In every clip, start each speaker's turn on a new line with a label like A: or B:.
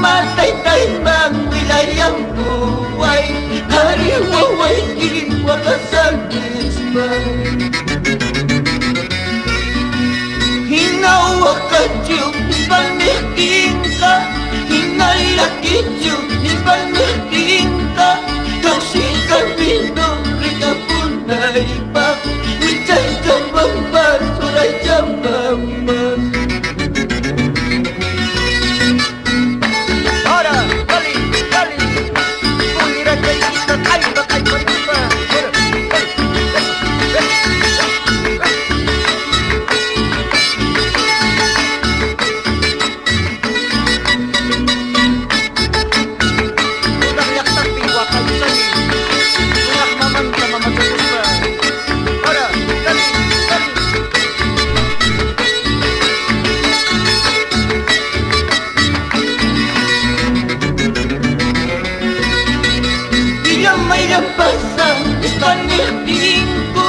A: matay-tay mang wilayang buhay. Hariwaway iwa kasagis pa. Hinawa ka Diyo, ipaniting ka. Hinalaki Diyo, ipaniting ka. Kasi kami nori ka punay pa. Wicay ka mamban, suray ka mamban. May lampasang ipaniting ko.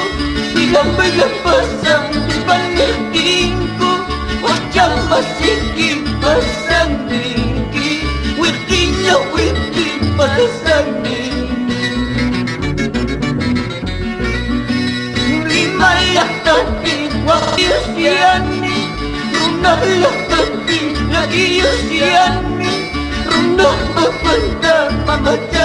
A: Ilang may lampasang ipaniting ko. Huwag kang masiging pasang dinggi. Wiki niya wiki pasang dinggi. Lima lakati wakil siyani. Runah lakati lagi siyani. Runah mapanda mamata